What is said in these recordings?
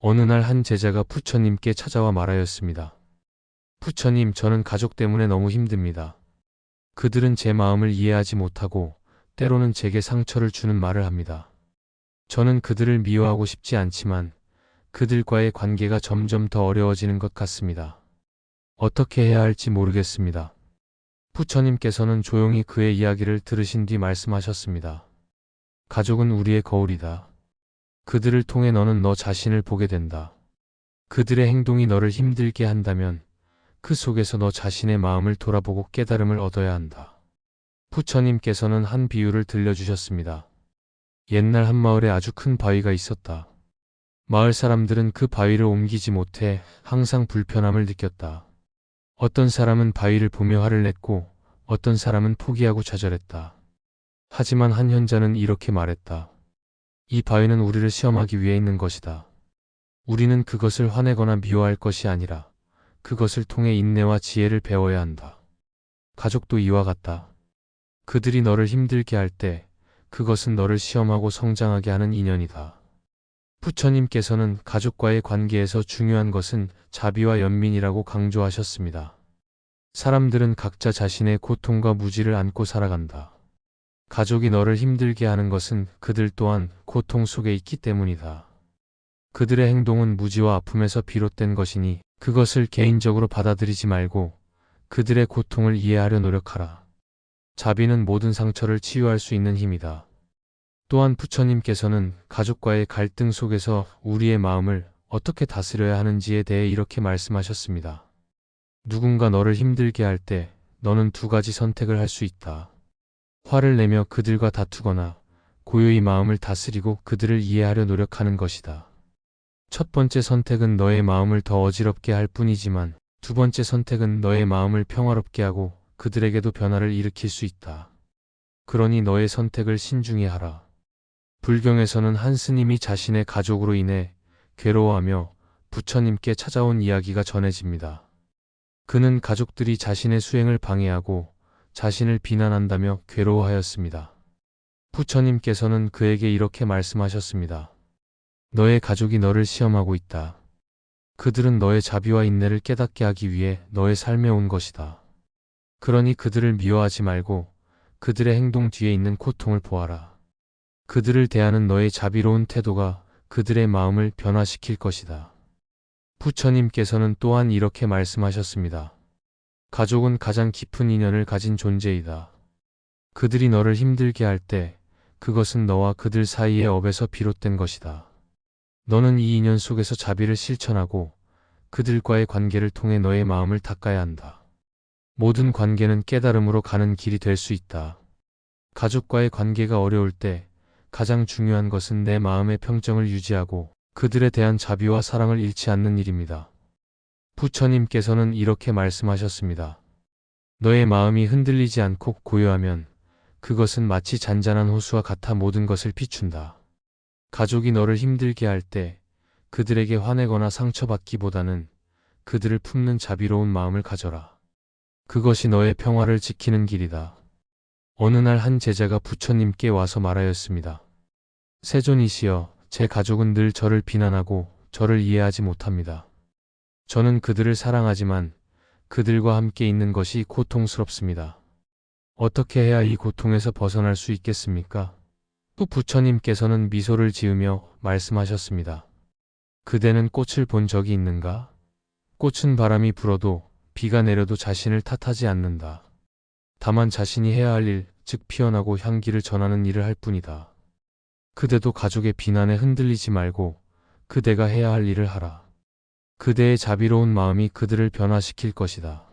어느 날 한 제자가 부처님께 찾아와 말하였습니다. 부처님, 저는 가족 때문에 너무 힘듭니다. 그들은 제 마음을 이해하지 못하고 때로는 제게 상처를 주는 말을 합니다. 저는 그들을 미워하고 싶지 않지만 그들과의 관계가 점점 더 어려워지는 것 같습니다. 어떻게 해야 할지 모르겠습니다. 부처님께서는 조용히 그의 이야기를 들으신 뒤 말씀하셨습니다. 가족은 우리의 거울이다. 그들을 통해 너는 너 자신을 보게 된다. 그들의 행동이 너를 힘들게 한다면 그 속에서 너 자신의 마음을 돌아보고 깨달음을 얻어야 한다. 부처님께서는 한 비유를 들려주셨습니다. 옛날 한 마을에 아주 큰 바위가 있었다. 마을 사람들은 그 바위를 옮기지 못해 항상 불편함을 느꼈다. 어떤 사람은 바위를 보며 화를 냈고 어떤 사람은 포기하고 좌절했다. 하지만 한 현자는 이렇게 말했다. 이 바위는 우리를 시험하기 위해 있는 것이다. 우리는 그것을 화내거나 미워할 것이 아니라 그것을 통해 인내와 지혜를 배워야 한다. 가족도 이와 같다. 그들이 너를 힘들게 할 때 그것은 너를 시험하고 성장하게 하는 인연이다. 부처님께서는 가족과의 관계에서 중요한 것은 자비와 연민이라고 강조하셨습니다. 사람들은 각자 자신의 고통과 무지를 안고 살아간다. 가족이 너를 힘들게 하는 것은 그들 또한 고통 속에 있기 때문이다. 그들의 행동은 무지와 아픔에서 비롯된 것이니 그것을 개인적으로 받아들이지 말고 그들의 고통을 이해하려 노력하라. 자비는 모든 상처를 치유할 수 있는 힘이다. 또한 부처님께서는 가족과의 갈등 속에서 우리의 마음을 어떻게 다스려야 하는지에 대해 이렇게 말씀하셨습니다. 누군가 너를 힘들게 할 때 너는 두 가지 선택을 할 수 있다. 화를 내며 그들과 다투거나 고요히 마음을 다스리고 그들을 이해하려 노력하는 것이다. 첫 번째 선택은 너의 마음을 더 어지럽게 할 뿐이지만 두 번째 선택은 너의 마음을 평화롭게 하고 그들에게도 변화를 일으킬 수 있다. 그러니 너의 선택을 신중히 하라. 불경에서는 한 스님이 자신의 가족으로 인해 괴로워하며 부처님께 찾아온 이야기가 전해집니다. 그는 가족들이 자신의 수행을 방해하고 자신을 비난한다며 괴로워하였습니다. 부처님께서는 그에게 이렇게 말씀하셨습니다. 너의 가족이 너를 시험하고 있다. 그들은 너의 자비와 인내를 깨닫게 하기 위해 너의 삶에 온 것이다. 그러니 그들을 미워하지 말고 그들의 행동 뒤에 있는 고통을 보아라. 그들을 대하는 너의 자비로운 태도가 그들의 마음을 변화시킬 것이다. 부처님께서는 또한 이렇게 말씀하셨습니다. 가족은 가장 깊은 인연을 가진 존재이다. 그들이 너를 힘들게 할 때 그것은 너와 그들 사이의 업에서 비롯된 것이다. 너는 이 인연 속에서 자비를 실천하고 그들과의 관계를 통해 너의 마음을 닦아야 한다. 모든 관계는 깨달음으로 가는 길이 될 수 있다. 가족과의 관계가 어려울 때 가장 중요한 것은 내 마음의 평정을 유지하고 그들에 대한 자비와 사랑을 잃지 않는 일입니다. 부처님께서는 이렇게 말씀하셨습니다. 너의 마음이 흔들리지 않고 고요하면 그것은 마치 잔잔한 호수와 같아 모든 것을 비춘다. 가족이 너를 힘들게 할 때 그들에게 화내거나 상처받기보다는 그들을 품는 자비로운 마음을 가져라. 그것이 너의 평화를 지키는 길이다. 어느 날 한 제자가 부처님께 와서 말하였습니다. 세존이시여, 제 가족은 늘 저를 비난하고 저를 이해하지 못합니다. 저는 그들을 사랑하지만 그들과 함께 있는 것이 고통스럽습니다. 어떻게 해야 이 고통에서 벗어날 수 있겠습니까? 또 부처님께서는 미소를 지으며 말씀하셨습니다. 그대는 꽃을 본 적이 있는가? 꽃은 바람이 불어도 비가 내려도 자신을 탓하지 않는다. 다만 자신이 해야 할 일, 즉 피어나고 향기를 전하는 일을 할 뿐이다. 그대도 가족의 비난에 흔들리지 말고 그대가 해야 할 일을 하라. 그대의 자비로운 마음이 그들을 변화시킬 것이다.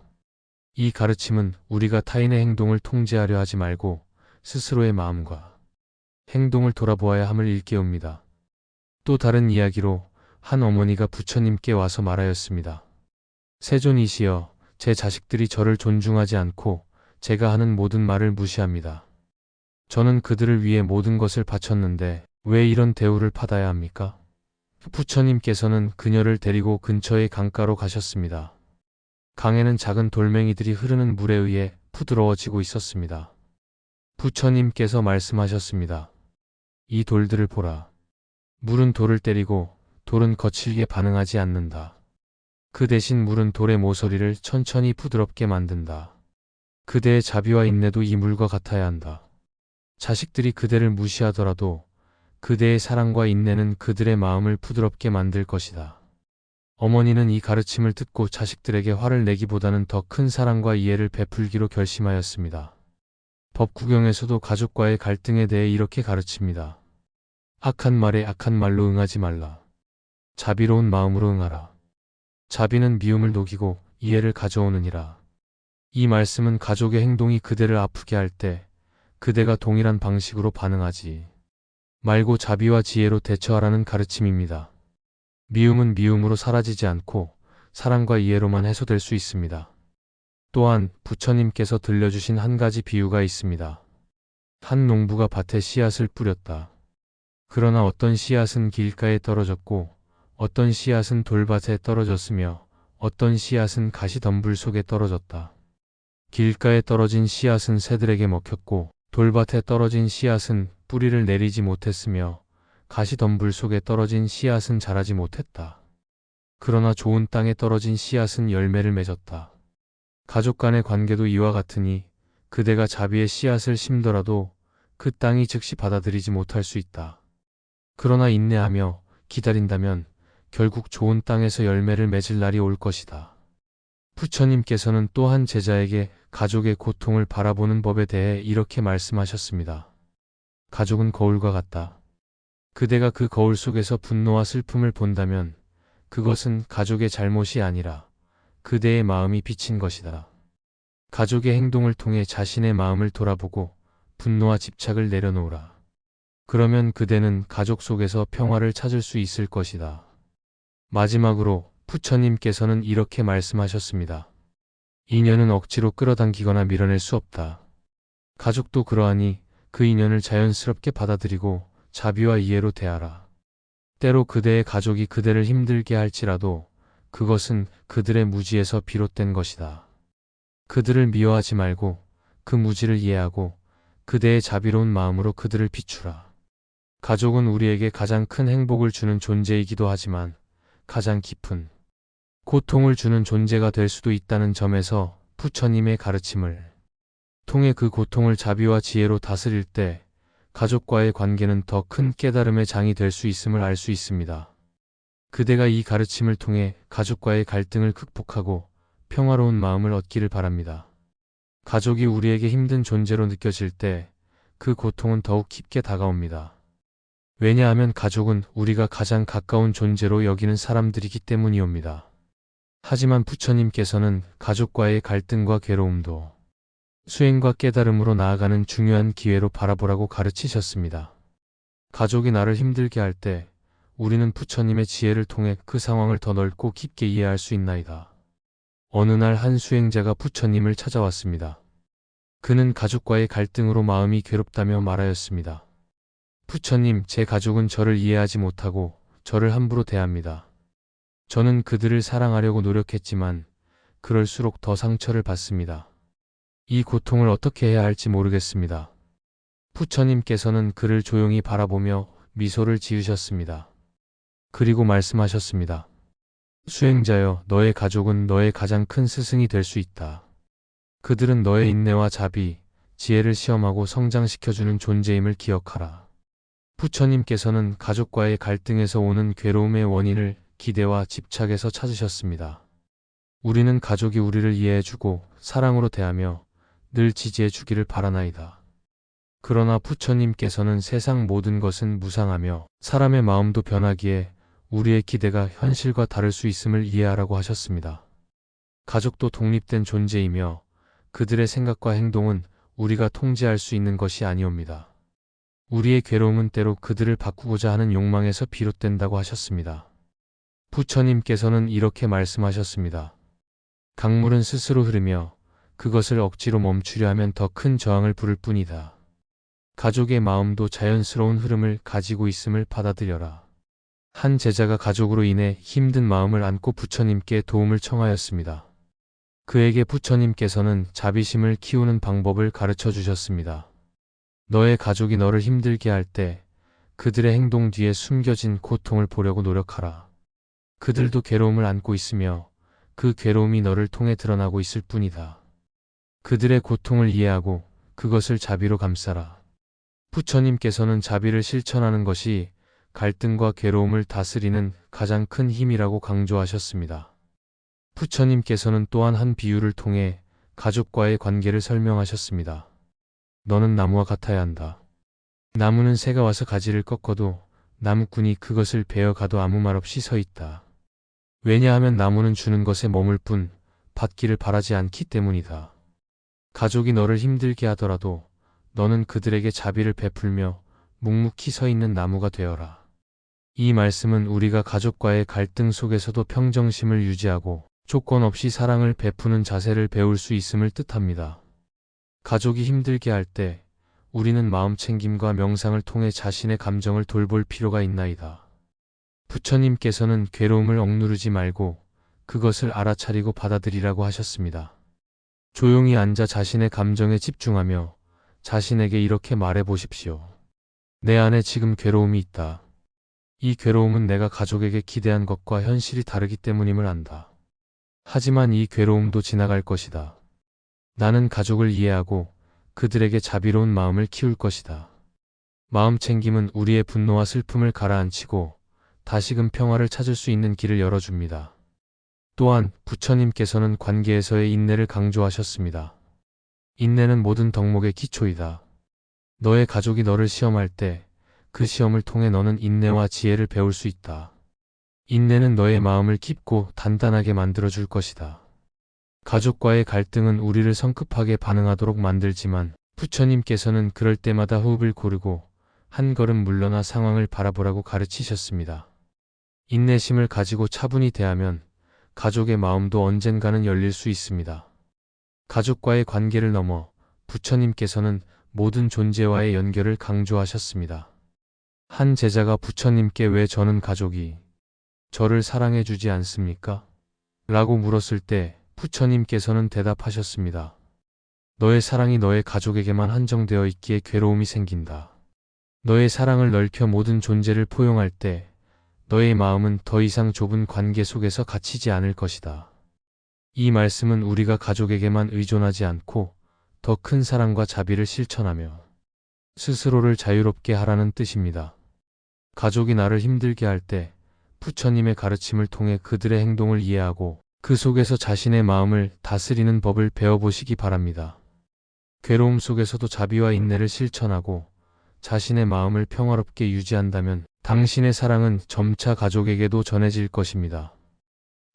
이 가르침은 우리가 타인의 행동을 통제하려 하지 말고 스스로의 마음과 행동을 돌아보아야 함을 일깨웁니다. 또 다른 이야기로 한 어머니가 부처님께 와서 말하였습니다. 세존이시여, 제 자식들이 저를 존중하지 않고 제가 하는 모든 말을 무시합니다. 저는 그들을 위해 모든 것을 바쳤는데 왜 이런 대우를 받아야 합니까? 부처님께서는 그녀를 데리고 근처의 강가로 가셨습니다. 강에는 작은 돌멩이들이 흐르는 물에 의해 부드러워지고 있었습니다. 부처님께서 말씀하셨습니다. 이 돌들을 보라. 물은 돌을 때리고 돌은 거칠게 반응하지 않는다. 그 대신 물은 돌의 모서리를 천천히 부드럽게 만든다. 그대의 자비와 인내도 이 물과 같아야 한다. 자식들이 그대를 무시하더라도 그대의 사랑과 인내는 그들의 마음을 부드럽게 만들 것이다. 어머니는 이 가르침을 듣고 자식들에게 화를 내기보다는 더 큰 사랑과 이해를 베풀기로 결심하였습니다. 법구경에서도 가족과의 갈등에 대해 이렇게 가르칩니다. 악한 말에 악한 말로 응하지 말라. 자비로운 마음으로 응하라. 자비는 미움을 녹이고 이해를 가져오느니라. 이 말씀은 가족의 행동이 그대를 아프게 할 때 그대가 동일한 방식으로 반응하지 말고 자비와 지혜로 대처하라는 가르침입니다. 미움은 미움으로 사라지지 않고 사랑과 이해로만 해소될 수 있습니다. 또한 부처님께서 들려주신 한 가지 비유가 있습니다. 한 농부가 밭에 씨앗을 뿌렸다. 그러나 어떤 씨앗은 길가에 떨어졌고 어떤 씨앗은 돌밭에 떨어졌으며 어떤 씨앗은 가시덤불 속에 떨어졌다. 길가에 떨어진 씨앗은 새들에게 먹혔고 돌밭에 떨어진 씨앗은 뿌리를 내리지 못했으며 가시덤불 속에 떨어진 씨앗은 자라지 못했다. 그러나 좋은 땅에 떨어진 씨앗은 열매를 맺었다. 가족 간의 관계도 이와 같으니 그대가 자비의 씨앗을 심더라도 그 땅이 즉시 받아들이지 못할 수 있다. 그러나 인내하며 기다린다면 결국 좋은 땅에서 열매를 맺을 날이 올 것이다. 부처님께서는 또한 제자에게 가족의 고통을 바라보는 법에 대해 이렇게 말씀하셨습니다. 가족은 거울과 같다. 그대가 그 거울 속에서 분노와 슬픔을 본다면 그것은 가족의 잘못이 아니라 그대의 마음이 비친 것이다. 가족의 행동을 통해 자신의 마음을 돌아보고 분노와 집착을 내려놓으라. 그러면 그대는 가족 속에서 평화를 찾을 수 있을 것이다. 마지막으로 부처님께서는 이렇게 말씀하셨습니다. 인연은 억지로 끌어당기거나 밀어낼 수 없다. 가족도 그러하니 그 인연을 자연스럽게 받아들이고 자비와 이해로 대하라. 때로 그대의 가족이 그대를 힘들게 할지라도 그것은 그들의 무지에서 비롯된 것이다. 그들을 미워하지 말고 그 무지를 이해하고 그대의 자비로운 마음으로 그들을 비추라. 가족은 우리에게 가장 큰 행복을 주는 존재이기도 하지만 가장 깊은 고통을 주는 존재가 될 수도 있다는 점에서 부처님의 가르침을 통해 그 고통을 자비와 지혜로 다스릴 때 가족과의 관계는 더 큰 깨달음의 장이 될 수 있음을 알 수 있습니다. 그대가 이 가르침을 통해 가족과의 갈등을 극복하고 평화로운 마음을 얻기를 바랍니다. 가족이 우리에게 힘든 존재로 느껴질 때 그 고통은 더욱 깊게 다가옵니다. 왜냐하면 가족은 우리가 가장 가까운 존재로 여기는 사람들이기 때문이옵니다. 하지만 부처님께서는 가족과의 갈등과 괴로움도 수행과 깨달음으로 나아가는 중요한 기회로 바라보라고 가르치셨습니다. 가족이 나를 힘들게 할 때 우리는 부처님의 지혜를 통해 그 상황을 더 넓고 깊게 이해할 수 있나이다. 어느 날 한 수행자가 부처님을 찾아왔습니다. 그는 가족과의 갈등으로 마음이 괴롭다며 말하였습니다. 부처님, 제 가족은 저를 이해하지 못하고 저를 함부로 대합니다. 저는 그들을 사랑하려고 노력했지만 그럴수록 더 상처를 받습니다. 이 고통을 어떻게 해야 할지 모르겠습니다. 부처님께서는 그를 조용히 바라보며 미소를 지으셨습니다. 그리고 말씀하셨습니다. 수행자여, 너의 가족은 너의 가장 큰 스승이 될 수 있다. 그들은 너의 인내와 자비, 지혜를 시험하고 성장시켜주는 존재임을 기억하라. 부처님께서는 가족과의 갈등에서 오는 괴로움의 원인을 기대와 집착에서 찾으셨습니다. 우리는 가족이 우리를 이해해주고 사랑으로 대하며 늘 지지해주기를 바라나이다. 그러나 부처님께서는 세상 모든 것은 무상하며 사람의 마음도 변하기에 우리의 기대가 현실과 다를 수 있음을 이해하라고 하셨습니다. 가족도 독립된 존재이며 그들의 생각과 행동은 우리가 통제할 수 있는 것이 아니옵니다. 우리의 괴로움은 때로 그들을 바꾸고자 하는 욕망에서 비롯된다고 하셨습니다. 부처님께서는 이렇게 말씀하셨습니다. 강물은 스스로 흐르며 그것을 억지로 멈추려 하면 더 큰 저항을 부를 뿐이다. 가족의 마음도 자연스러운 흐름을 가지고 있음을 받아들여라. 한 제자가 가족으로 인해 힘든 마음을 안고 부처님께 도움을 청하였습니다. 그에게 부처님께서는 자비심을 키우는 방법을 가르쳐 주셨습니다. 너의 가족이 너를 힘들게 할 때 그들의 행동 뒤에 숨겨진 고통을 보려고 노력하라. 그들도 괴로움을 안고 있으며 그 괴로움이 너를 통해 드러나고 있을 뿐이다. 그들의 고통을 이해하고 그것을 자비로 감싸라. 부처님께서는 자비를 실천하는 것이 갈등과 괴로움을 다스리는 가장 큰 힘이라고 강조하셨습니다. 부처님께서는 또한 한 비유를 통해 가족과의 관계를 설명하셨습니다. 너는 나무와 같아야 한다. 나무는 새가 와서 가지를 꺾어도 나무꾼이 그것을 베어가도 아무 말 없이 서 있다. 왜냐하면 나무는 주는 것에 머물 뿐 받기를 바라지 않기 때문이다. 가족이 너를 힘들게 하더라도 너는 그들에게 자비를 베풀며 묵묵히 서 있는 나무가 되어라. 이 말씀은 우리가 가족과의 갈등 속에서도 평정심을 유지하고 조건 없이 사랑을 베푸는 자세를 배울 수 있음을 뜻합니다. 가족이 힘들게 할 때 우리는 마음 챙김과 명상을 통해 자신의 감정을 돌볼 필요가 있나이다. 부처님께서는 괴로움을 억누르지 말고 그것을 알아차리고 받아들이라고 하셨습니다. 조용히 앉아 자신의 감정에 집중하며 자신에게 이렇게 말해 보십시오. 내 안에 지금 괴로움이 있다. 이 괴로움은 내가 가족에게 기대한 것과 현실이 다르기 때문임을 안다. 하지만 이 괴로움도 지나갈 것이다. 나는 가족을 이해하고 그들에게 자비로운 마음을 키울 것이다. 마음 챙김은 우리의 분노와 슬픔을 가라앉히고 다시금 평화를 찾을 수 있는 길을 열어줍니다. 또한 부처님께서는 관계에서의 인내를 강조하셨습니다. 인내는 모든 덕목의 기초이다. 너의 가족이 너를 시험할 때 그 시험을 통해 너는 인내와 지혜를 배울 수 있다. 인내는 너의 마음을 깊고 단단하게 만들어줄 것이다. 가족과의 갈등은 우리를 성급하게 반응하도록 만들지만 부처님께서는 그럴 때마다 호흡을 고르고 한 걸음 물러나 상황을 바라보라고 가르치셨습니다. 인내심을 가지고 차분히 대하면 가족의 마음도 언젠가는 열릴 수 있습니다. 가족과의 관계를 넘어 부처님께서는 모든 존재와의 연결을 강조하셨습니다. 한 제자가 부처님께 왜 저는 가족이 저를 사랑해 주지 않습니까? 라고 물었을 때 부처님께서는 대답하셨습니다. 너의 사랑이 너의 가족에게만 한정되어 있기에 괴로움이 생긴다. 너의 사랑을 넓혀 모든 존재를 포용할 때 너의 마음은 더 이상 좁은 관계 속에서 갇히지 않을 것이다. 이 말씀은 우리가 가족에게만 의존하지 않고 더 큰 사랑과 자비를 실천하며 스스로를 자유롭게 하라는 뜻입니다. 가족이 나를 힘들게 할 때 부처님의 가르침을 통해 그들의 행동을 이해하고 그 속에서 자신의 마음을 다스리는 법을 배워보시기 바랍니다. 괴로움 속에서도 자비와 인내를 실천하고 자신의 마음을 평화롭게 유지한다면 당신의 사랑은 점차 가족에게도 전해질 것입니다.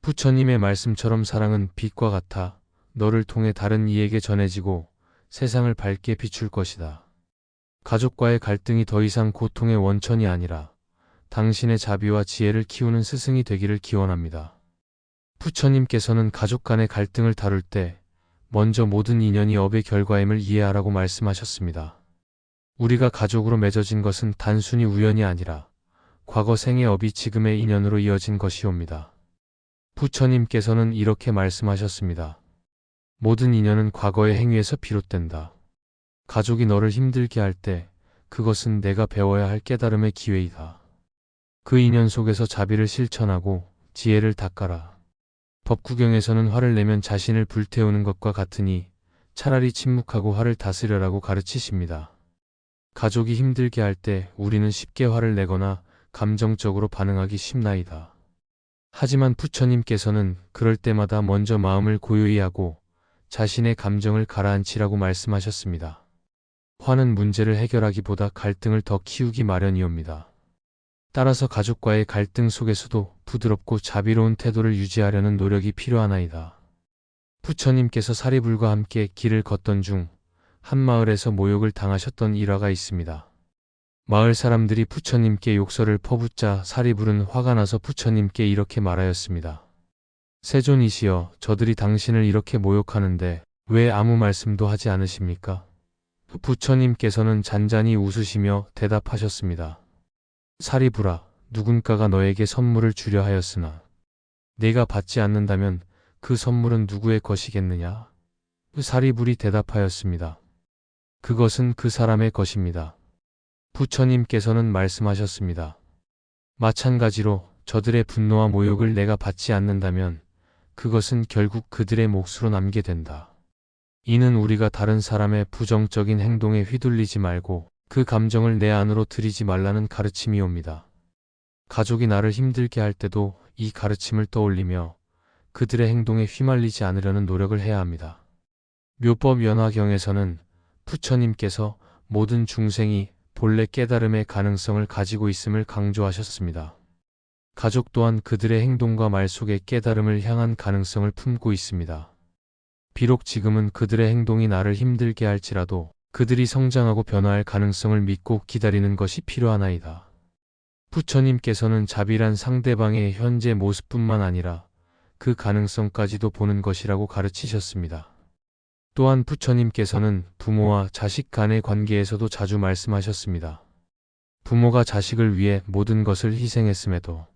부처님의 말씀처럼 사랑은 빛과 같아 너를 통해 다른 이에게 전해지고 세상을 밝게 비출 것이다. 가족과의 갈등이 더 이상 고통의 원천이 아니라 당신의 자비와 지혜를 키우는 스승이 되기를 기원합니다. 부처님께서는 가족 간의 갈등을 다룰 때 먼저 모든 인연이 업의 결과임을 이해하라고 말씀하셨습니다. 우리가 가족으로 맺어진 것은 단순히 우연이 아니라 과거 생의 업이 지금의 인연으로 이어진 것이옵니다. 부처님께서는 이렇게 말씀하셨습니다. 모든 인연은 과거의 행위에서 비롯된다. 가족이 너를 힘들게 할 때 그것은 내가 배워야 할 깨달음의 기회이다. 그 인연 속에서 자비를 실천하고 지혜를 닦아라. 법구경에서는 화를 내면 자신을 불태우는 것과 같으니 차라리 침묵하고 화를 다스려라고 가르치십니다. 가족이 힘들게 할 때 우리는 쉽게 화를 내거나 감정적으로 반응하기 쉽나이다. 하지만 부처님께서는 그럴 때마다 먼저 마음을 고요히 하고 자신의 감정을 가라앉히라고 말씀하셨습니다. 화는 문제를 해결하기보다 갈등을 더 키우기 마련이옵니다. 따라서 가족과의 갈등 속에서도 부드럽고 자비로운 태도를 유지하려는 노력이 필요하나이다. 부처님께서 사리불과 함께 길을 걷던 중 한 마을에서 모욕을 당하셨던 일화가 있습니다. 마을 사람들이 부처님께 욕설을 퍼붓자 사리불은 화가 나서 부처님께 이렇게 말하였습니다. 세존이시여, 저들이 당신을 이렇게 모욕하는데 왜 아무 말씀도 하지 않으십니까? 부처님께서는 잔잔히 웃으시며 대답하셨습니다. 사리불아, 누군가가 너에게 선물을 주려 하였으나 네가 받지 않는다면 그 선물은 누구의 것이겠느냐? 사리불이 대답하였습니다. 그것은 그 사람의 것입니다. 부처님께서는 말씀하셨습니다. 마찬가지로 저들의 분노와 모욕을 내가 받지 않는다면 그것은 결국 그들의 몫으로 남게 된다. 이는 우리가 다른 사람의 부정적인 행동에 휘둘리지 말고 그 감정을 내 안으로 들이지 말라는 가르침이옵니다. 가족이 나를 힘들게 할 때도 이 가르침을 떠올리며 그들의 행동에 휘말리지 않으려는 노력을 해야 합니다. 묘법 연화경에서는 부처님께서 모든 중생이 본래 깨달음의 가능성을 가지고 있음을 강조하셨습니다. 가족 또한 그들의 행동과 말 속에 깨달음을 향한 가능성을 품고 있습니다. 비록 지금은 그들의 행동이 나를 힘들게 할지라도 그들이 성장하고 변화할 가능성을 믿고 기다리는 것이 필요하나이다. 부처님께서는 자비란 상대방의 현재 모습뿐만 아니라 그 가능성까지도 보는 것이라고 가르치셨습니다. 또한 부처님께서는 부모와 자식 간의 관계에서도 자주 말씀하셨습니다. 부모가 자식을 위해 모든 것을 희생했음에도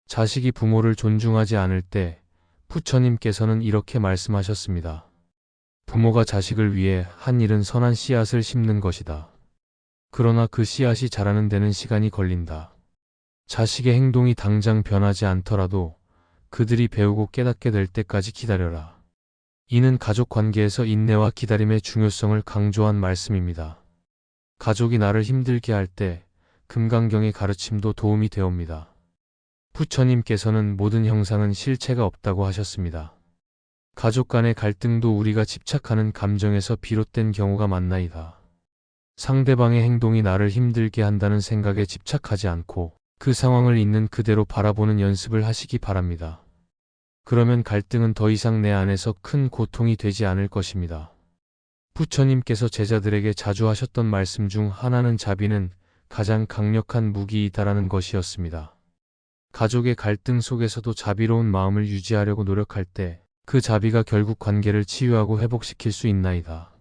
자식이 부모를 존중하지 않을 때 부처님께서는 이렇게 말씀하셨습니다. 부모가 자식을 위해 한 일은 선한 씨앗을 심는 것이다. 그러나 그 씨앗이 자라는 데는 시간이 걸린다. 자식의 행동이 당장 변하지 않더라도 그들이 배우고 깨닫게 될 때까지 기다려라. 이는 가족 관계에서 인내와 기다림의 중요성을 강조한 말씀입니다. 가족이 나를 힘들게 할 때 금강경의 가르침도 도움이 되옵니다. 부처님께서는 모든 형상은 실체가 없다고 하셨습니다. 가족 간의 갈등도 우리가 집착하는 감정에서 비롯된 경우가 많나이다. 상대방의 행동이 나를 힘들게 한다는 생각에 집착하지 않고 그 상황을 있는 그대로 바라보는 연습을 하시기 바랍니다. 그러면 갈등은 더 이상 내 안에서 큰 고통이 되지 않을 것입니다. 부처님께서 제자들에게 자주 하셨던 말씀 중 하나는 자비는 가장 강력한 무기이다라는 것이었습니다. 가족의 갈등 속에서도 자비로운 마음을 유지하려고 노력할 때 그 자비가 결국 관계를 치유하고 회복시킬 수 있나이다.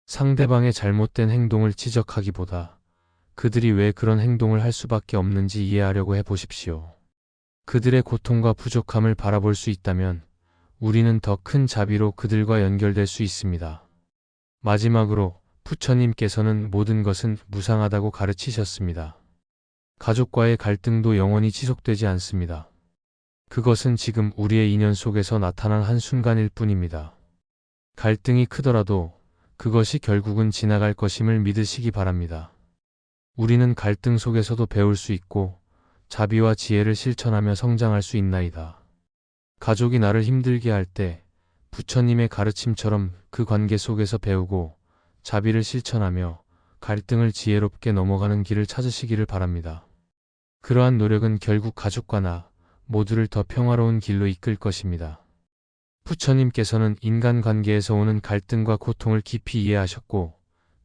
상대방의 잘못된 행동을 지적하기보다 그들이 왜 그런 행동을 할 수밖에 없는지 이해하려고 해보십시오. 그들의 고통과 부족함을 바라볼 수 있다면 우리는 더 큰 자비로 그들과 연결될 수 있습니다. 마지막으로 부처님께서는 모든 것은 무상하다고 가르치셨습니다. 가족과의 갈등도 영원히 지속되지 않습니다. 그것은 지금 우리의 인연 속에서 나타난 한순간일 뿐입니다. 갈등이 크더라도 그것이 결국은 지나갈 것임을 믿으시기 바랍니다. 우리는 갈등 속에서도 배울 수 있고 자비와 지혜를 실천하며 성장할 수 있나이다. 가족이 나를 힘들게 할 때 부처님의 가르침처럼 그 관계 속에서 배우고 자비를 실천하며 갈등을 지혜롭게 넘어가는 길을 찾으시기를 바랍니다. 그러한 노력은 결국 가족과 나 모두를 더 평화로운 길로 이끌 것입니다. 부처님께서는 인간관계에서 오는 갈등과 고통을 깊이 이해하셨고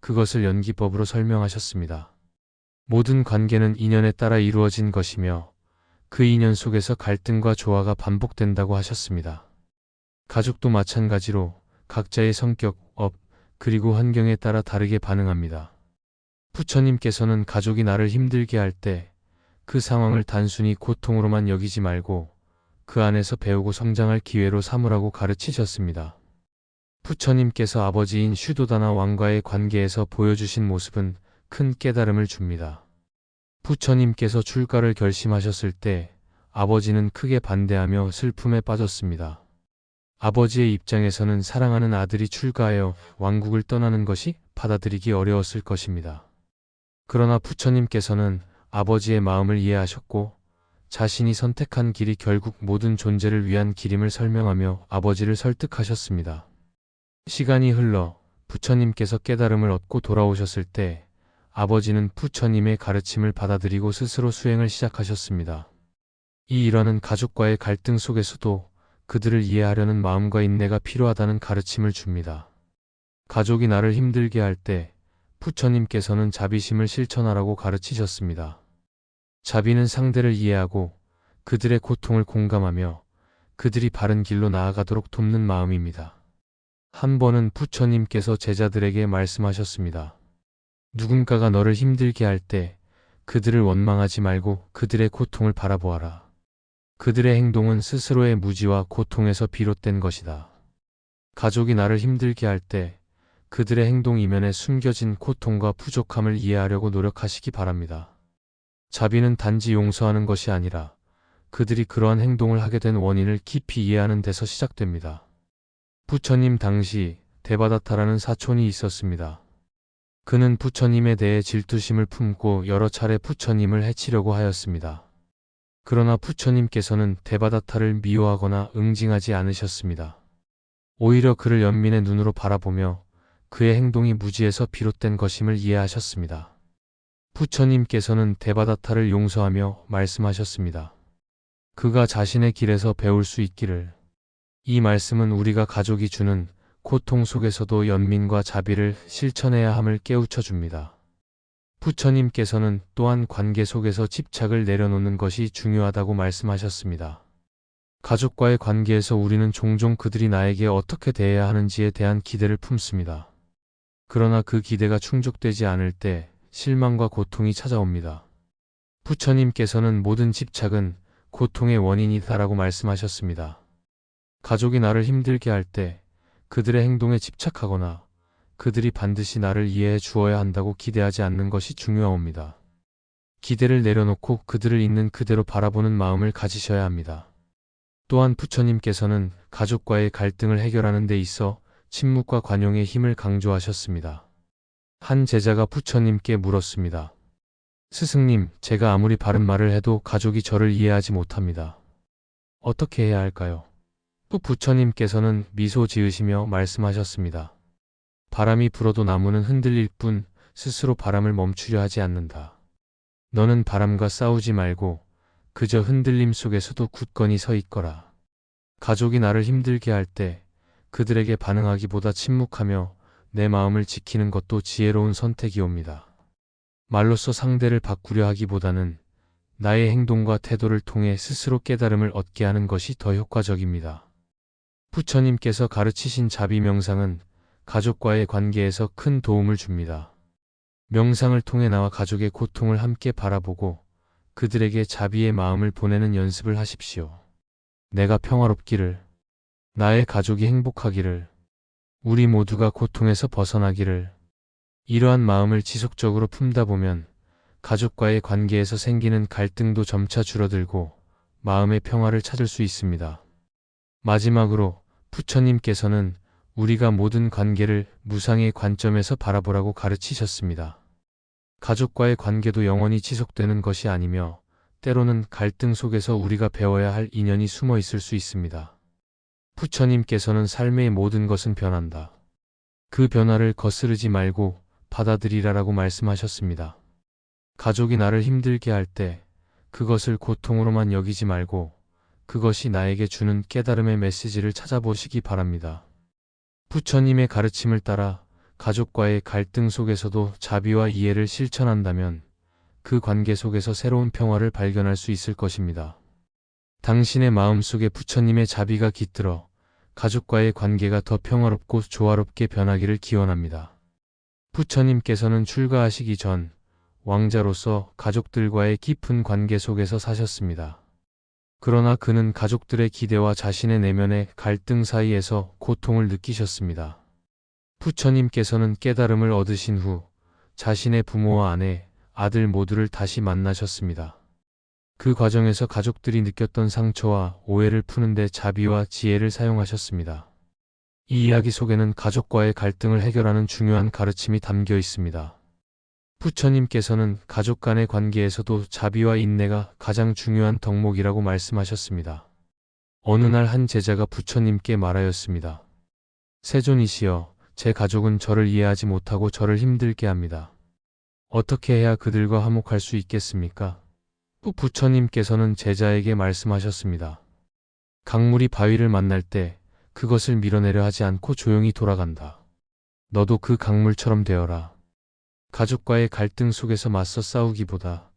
그것을 연기법으로 설명하셨습니다. 모든 관계는 인연에 따라 이루어진 것이며 그 인연 속에서 갈등과 조화가 반복된다고 하셨습니다. 가족도 마찬가지로 각자의 성격, 업, 그리고 환경에 따라 다르게 반응합니다. 부처님께서는 가족이 나를 힘들게 할 때 그 상황을 단순히 고통으로만 여기지 말고 그 안에서 배우고 성장할 기회로 삼으라고 가르치셨습니다. 부처님께서 아버지인 슈도다나 왕과의 관계에서 보여주신 모습은 큰 깨달음을 줍니다. 부처님께서 출가를 결심하셨을 때 아버지는 크게 반대하며 슬픔에 빠졌습니다. 아버지의 입장에서는 사랑하는 아들이 출가하여 왕국을 떠나는 것이 받아들이기 어려웠을 것입니다. 그러나 부처님께서는 아버지의 마음을 이해하셨고 자신이 선택한 길이 결국 모든 존재를 위한 길임을 설명하며 아버지를 설득하셨습니다. 시간이 흘러 부처님께서 깨달음을 얻고 돌아오셨을 때 아버지는 부처님의 가르침을 받아들이고 스스로 수행을 시작하셨습니다. 이 일화는 가족과의 갈등 속에서도 그들을 이해하려는 마음과 인내가 필요하다는 가르침을 줍니다. 가족이 나를 힘들게 할 때 부처님께서는 자비심을 실천하라고 가르치셨습니다. 자비는 상대를 이해하고 그들의 고통을 공감하며 그들이 바른 길로 나아가도록 돕는 마음입니다. 한 번은 부처님께서 제자들에게 말씀하셨습니다. 누군가가 너를 힘들게 할 때 그들을 원망하지 말고 그들의 고통을 바라보아라. 그들의 행동은 스스로의 무지와 고통에서 비롯된 것이다. 가족이 나를 힘들게 할 때 그들의 행동 이면에 숨겨진 고통과 부족함을 이해하려고 노력하시기 바랍니다. 자비는 단지 용서하는 것이 아니라 그들이 그러한 행동을 하게 된 원인을 깊이 이해하는 데서 시작됩니다. 부처님 당시 데바다타라는 사촌이 있었습니다. 그는 부처님에 대해 질투심을 품고 여러 차례 부처님을 해치려고 하였습니다. 그러나 부처님께서는 데바다타를 미워하거나 응징하지 않으셨습니다. 오히려 그를 연민의 눈으로 바라보며 그의 행동이 무지에서 비롯된 것임을 이해하셨습니다. 부처님께서는 데바다타를 용서하며 말씀하셨습니다. 그가 자신의 길에서 배울 수 있기를. 이 말씀은 우리가 가족이 주는 고통 속에서도 연민과 자비를 실천해야 함을 깨우쳐 줍니다. 부처님께서는 또한 관계 속에서 집착을 내려놓는 것이 중요하다고 말씀하셨습니다. 가족과의 관계에서 우리는 종종 그들이 나에게 어떻게 대해야 하는지에 대한 기대를 품습니다. 그러나 그 기대가 충족되지 않을 때 실망과 고통이 찾아옵니다. 부처님께서는 모든 집착은 고통의 원인이다라고 말씀하셨습니다. 가족이 나를 힘들게 할 때 그들의 행동에 집착하거나 그들이 반드시 나를 이해해 주어야 한다고 기대하지 않는 것이 중요합니다. 기대를 내려놓고 그들을 있는 그대로 바라보는 마음을 가지셔야 합니다. 또한 부처님께서는 가족과의 갈등을 해결하는 데 있어 침묵과 관용의 힘을 강조하셨습니다. 한 제자가 부처님께 물었습니다. 스승님, 제가 아무리 바른 말을 해도 가족이 저를 이해하지 못합니다. 어떻게 해야 할까요? 또 부처님께서는 미소 지으시며 말씀하셨습니다. 바람이 불어도 나무는 흔들릴 뿐 스스로 바람을 멈추려 하지 않는다. 너는 바람과 싸우지 말고 그저 흔들림 속에서도 굳건히 서 있거라. 가족이 나를 힘들게 할 때 그들에게 반응하기보다 침묵하며 내 마음을 지키는 것도 지혜로운 선택이옵니다. 말로써 상대를 바꾸려 하기보다는 나의 행동과 태도를 통해 스스로 깨달음을 얻게 하는 것이 더 효과적입니다. 부처님께서 가르치신 자비 명상은 가족과의 관계에서 큰 도움을 줍니다. 명상을 통해 나와 가족의 고통을 함께 바라보고 그들에게 자비의 마음을 보내는 연습을 하십시오. 내가 평화롭기를, 나의 가족이 행복하기를, 우리 모두가 고통에서 벗어나기를. 이러한 마음을 지속적으로 품다 보면 가족과의 관계에서 생기는 갈등도 점차 줄어들고 마음의 평화를 찾을 수 있습니다. 마지막으로 부처님께서는 우리가 모든 관계를 무상의 관점에서 바라보라고 가르치셨습니다. 가족과의 관계도 영원히 지속되는 것이 아니며 때로는 갈등 속에서 우리가 배워야 할 인연이 숨어 있을 수 있습니다. 부처님께서는 삶의 모든 것은 변한다. 그 변화를 거스르지 말고 받아들이라라고 말씀하셨습니다. 가족이 나를 힘들게 할 때 그것을 고통으로만 여기지 말고 그것이 나에게 주는 깨달음의 메시지를 찾아보시기 바랍니다. 부처님의 가르침을 따라 가족과의 갈등 속에서도 자비와 이해를 실천한다면 그 관계 속에서 새로운 평화를 발견할 수 있을 것입니다. 당신의 마음속에 부처님의 자비가 깃들어 가족과의 관계가 더 평화롭고 조화롭게 변하기를 기원합니다. 부처님께서는 출가하시기 전 왕자로서 가족들과의 깊은 관계 속에서 사셨습니다. 그러나 그는 가족들의 기대와 자신의 내면의 갈등 사이에서 고통을 느끼셨습니다. 부처님께서는 깨달음을 얻으신 후 자신의 부모와 아내, 아들 모두를 다시 만나셨습니다. 그 과정에서 가족들이 느꼈던 상처와 오해를 푸는데 자비와 지혜를 사용하셨습니다. 이 이야기 속에는 가족과의 갈등을 해결하는 중요한 가르침이 담겨 있습니다. 부처님께서는 가족 간의 관계에서도 자비와 인내가 가장 중요한 덕목이라고 말씀하셨습니다. 어느 날 한 제자가 부처님께 말하였습니다. 세존이시여, 제 가족은 저를 이해하지 못하고 저를 힘들게 합니다. 어떻게 해야 그들과 화목할 수 있겠습니까? 또 부처님께서는 제자에게 말씀하셨습니다. 강물이 바위를 만날 때 그것을 밀어내려 하지 않고 조용히 돌아간다. 너도 그 강물처럼 되어라. 가족과의 갈등 속에서 맞서 싸우기보다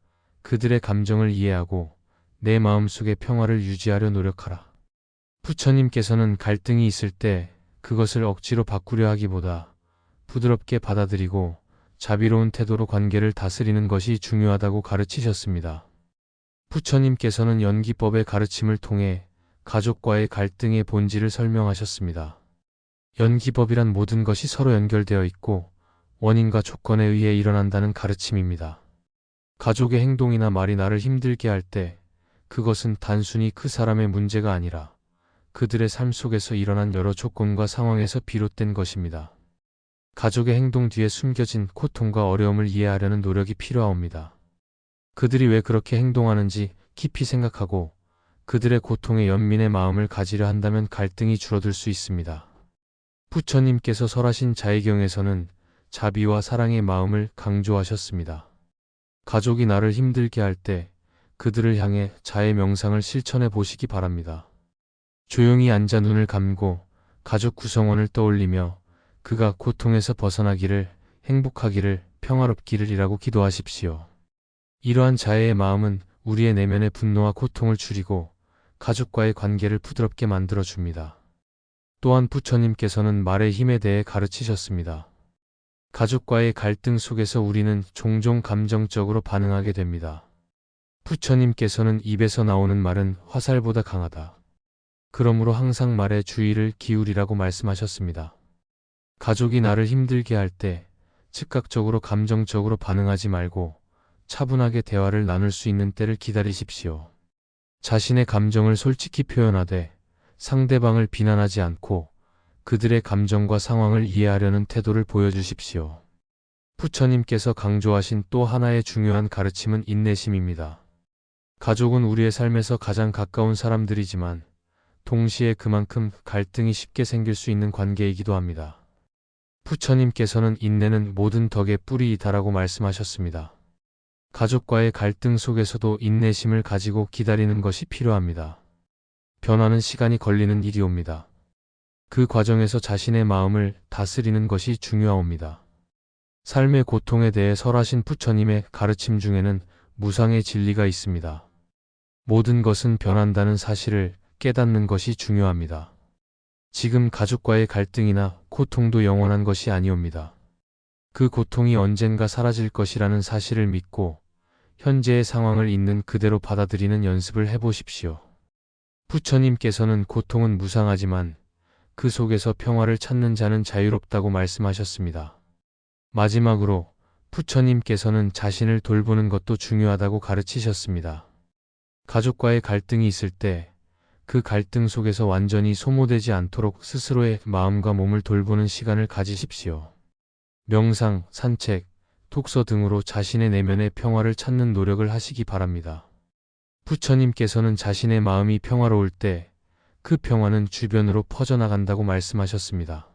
그들의 감정을 이해하고 내 마음속의 평화를 유지하려 노력하라. 부처님께서는 갈등이 있을 때 그것을 억지로 바꾸려 하기보다 부드럽게 받아들이고 자비로운 태도로 관계를 다스리는 것이 중요하다고 가르치셨습니다. 부처님께서는 연기법의 가르침을 통해 가족과의 갈등의 본질을 설명하셨습니다. 연기법이란 모든 것이 서로 연결되어 있고 원인과 조건에 의해 일어난다는 가르침입니다. 가족의 행동이나 말이 나를 힘들게 할 때 그것은 단순히 그 사람의 문제가 아니라 그들의 삶 속에서 일어난 여러 조건과 상황에서 비롯된 것입니다. 가족의 행동 뒤에 숨겨진 고통과 어려움을 이해하려는 노력이 필요합니다. 그들이 왜 그렇게 행동하는지 깊이 생각하고 그들의 고통에 연민의 마음을 가지려 한다면 갈등이 줄어들 수 있습니다. 부처님께서 설하신 자의경에서는 자비와 사랑의 마음을 강조하셨습니다. 가족이 나를 힘들게 할 때 그들을 향해 자의 명상을 실천해 보시기 바랍니다. 조용히 앉아 눈을 감고 가족 구성원을 떠올리며 그가 고통에서 벗어나기를, 행복하기를, 평화롭기를이라고 기도하십시오. 이러한 자애의 마음은 우리의 내면의 분노와 고통을 줄이고 가족과의 관계를 부드럽게 만들어줍니다. 또한 부처님께서는 말의 힘에 대해 가르치셨습니다. 가족과의 갈등 속에서 우리는 종종 감정적으로 반응하게 됩니다. 부처님께서는 입에서 나오는 말은 화살보다 강하다. 그러므로 항상 말에 주의를 기울이라고 말씀하셨습니다. 가족이 나를 힘들게 할 때 즉각적으로 감정적으로 반응하지 말고 차분하게 대화를 나눌 수 있는 때를 기다리십시오. 자신의 감정을 솔직히 표현하되 상대방을 비난하지 않고 그들의 감정과 상황을 이해하려는 태도를 보여주십시오. 부처님께서 강조하신 또 하나의 중요한 가르침은 인내심입니다. 가족은 우리의 삶에서 가장 가까운 사람들이지만 동시에 그만큼 갈등이 쉽게 생길 수 있는 관계이기도 합니다. 부처님께서는 인내는 모든 덕의 뿌리이다라고 말씀하셨습니다. 가족과의 갈등 속에서도 인내심을 가지고 기다리는 것이 필요합니다. 변화는 시간이 걸리는 일이옵니다. 그 과정에서 자신의 마음을 다스리는 것이 중요합니다. 삶의 고통에 대해 설하신 부처님의 가르침 중에는 무상의 진리가 있습니다. 모든 것은 변한다는 사실을 깨닫는 것이 중요합니다. 지금 가족과의 갈등이나 고통도 영원한 것이 아니옵니다. 그 고통이 언젠가 사라질 것이라는 사실을 믿고 현재의 상황을 있는 그대로 받아들이는 연습을 해보십시오. 부처님께서는 고통은 무상하지만 그 속에서 평화를 찾는 자는 자유롭다고 말씀하셨습니다. 마지막으로 부처님께서는 자신을 돌보는 것도 중요하다고 가르치셨습니다. 가족과의 갈등이 있을 때 그 갈등 속에서 완전히 소모되지 않도록 스스로의 마음과 몸을 돌보는 시간을 가지십시오. 명상, 산책, 독서 등으로 자신의 내면의 평화를 찾는 노력을 하시기 바랍니다. 부처님께서는 자신의 마음이 평화로울 때 그 평화는 주변으로 퍼져나간다고 말씀하셨습니다.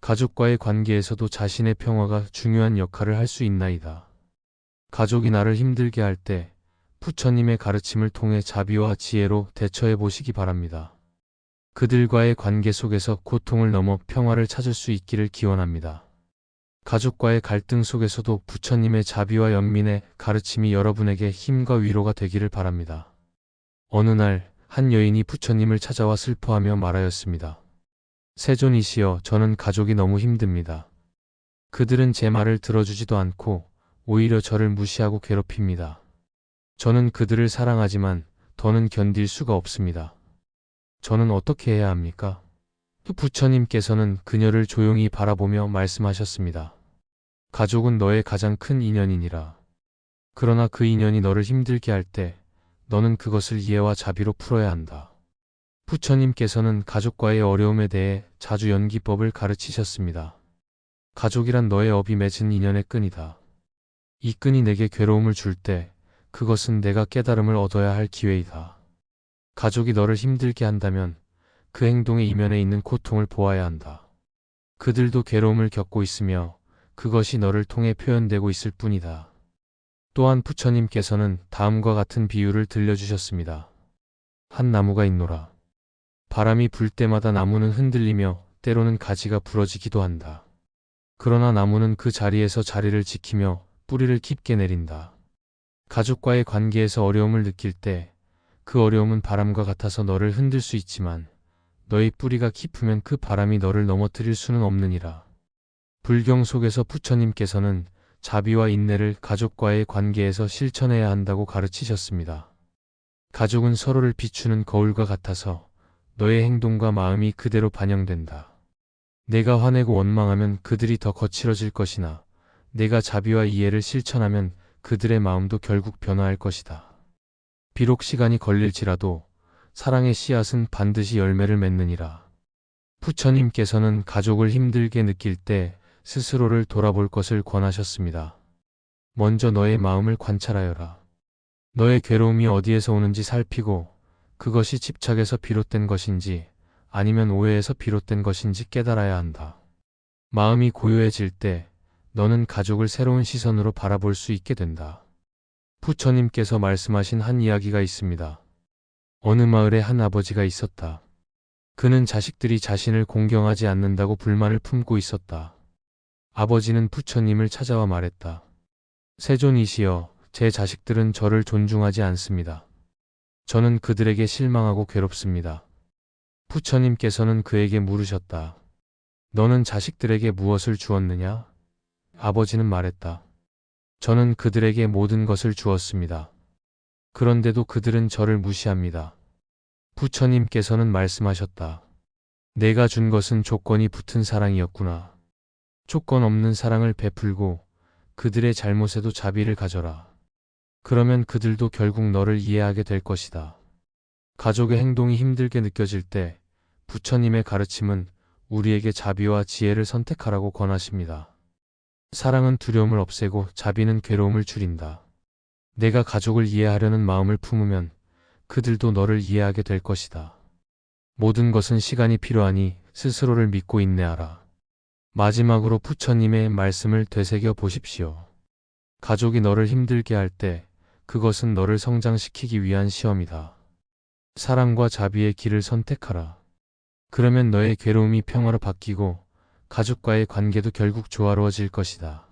가족과의 관계에서도 자신의 평화가 중요한 역할을 할 수 있나이다. 가족이 나를 힘들게 할 때 부처님의 가르침을 통해 자비와 지혜로 대처해 보시기 바랍니다. 그들과의 관계 속에서 고통을 넘어 평화를 찾을 수 있기를 기원합니다. 가족과의 갈등 속에서도 부처님의 자비와 연민의 가르침이 여러분에게 힘과 위로가 되기를 바랍니다. 어느 날 한 여인이 부처님을 찾아와 슬퍼하며 말하였습니다. 세존이시여, 저는 가족이 너무 힘듭니다. 그들은 제 말을 들어주지도 않고 오히려 저를 무시하고 괴롭힙니다. 저는 그들을 사랑하지만 더는 견딜 수가 없습니다. 저는 어떻게 해야 합니까? 부처님께서는 그녀를 조용히 바라보며 말씀하셨습니다. 가족은 너의 가장 큰 인연이니라. 그러나 그 인연이 너를 힘들게 할 때 너는 그것을 이해와 자비로 풀어야 한다. 부처님께서는 가족과의 어려움에 대해 자주 연기법을 가르치셨습니다. 가족이란 너의 업이 맺은 인연의 끈이다. 이 끈이 내게 괴로움을 줄 때 그것은 내가 깨달음을 얻어야 할 기회이다. 가족이 너를 힘들게 한다면 그 행동의 이면에 있는 고통을 보아야 한다. 그들도 괴로움을 겪고 있으며 그것이 너를 통해 표현되고 있을 뿐이다. 또한 부처님께서는 다음과 같은 비유를 들려주셨습니다. 한 나무가 있노라. 바람이 불 때마다 나무는 흔들리며 때로는 가지가 부러지기도 한다. 그러나 나무는 그 자리에서 자리를 지키며 뿌리를 깊게 내린다. 가족과의 관계에서 어려움을 느낄 때 그 어려움은 바람과 같아서 너를 흔들 수 있지만 너의 뿌리가 깊으면 그 바람이 너를 넘어뜨릴 수는 없느니라. 불경 속에서 부처님께서는 자비와 인내를 가족과의 관계에서 실천해야 한다고 가르치셨습니다. 가족은 서로를 비추는 거울과 같아서 너의 행동과 마음이 그대로 반영된다. 내가 화내고 원망하면 그들이 더 거칠어질 것이나 내가 자비와 이해를 실천하면 그들의 마음도 결국 변화할 것이다. 비록 시간이 걸릴지라도 사랑의 씨앗은 반드시 열매를 맺느니라. 부처님께서는 가족을 힘들게 느낄 때 스스로를 돌아볼 것을 권하셨습니다. 먼저 너의 마음을 관찰하여라. 너의 괴로움이 어디에서 오는지 살피고 그것이 집착에서 비롯된 것인지 아니면 오해에서 비롯된 것인지 깨달아야 한다. 마음이 고요해질 때 너는 가족을 새로운 시선으로 바라볼 수 있게 된다. 부처님께서 말씀하신 한 이야기가 있습니다. 어느 마을에 한 아버지가 있었다. 그는 자식들이 자신을 공경하지 않는다고 불만을 품고 있었다. 아버지는 부처님을 찾아와 말했다. 세존이시여, 제 자식들은 저를 존중하지 않습니다. 저는 그들에게 실망하고 괴롭습니다. 부처님께서는 그에게 물으셨다. 너는 자식들에게 무엇을 주었느냐? 아버지는 말했다. 저는 그들에게 모든 것을 주었습니다. 그런데도 그들은 저를 무시합니다. 부처님께서는 말씀하셨다. 내가 준 것은 조건이 붙은 사랑이었구나. 조건 없는 사랑을 베풀고 그들의 잘못에도 자비를 가져라. 그러면 그들도 결국 너를 이해하게 될 것이다. 가족의 행동이 힘들게 느껴질 때 부처님의 가르침은 우리에게 자비와 지혜를 선택하라고 권하십니다. 사랑은 두려움을 없애고 자비는 괴로움을 줄인다. 내가 가족을 이해하려는 마음을 품으면 그들도 너를 이해하게 될 것이다. 모든 것은 시간이 필요하니 스스로를 믿고 인내하라. 마지막으로 부처님의 말씀을 되새겨 보십시오. 가족이 너를 힘들게 할 때 그것은 너를 성장시키기 위한 시험이다. 사랑과 자비의 길을 선택하라. 그러면 너의 괴로움이 평화로 바뀌고 가족과의 관계도 결국 조화로워질 것이다.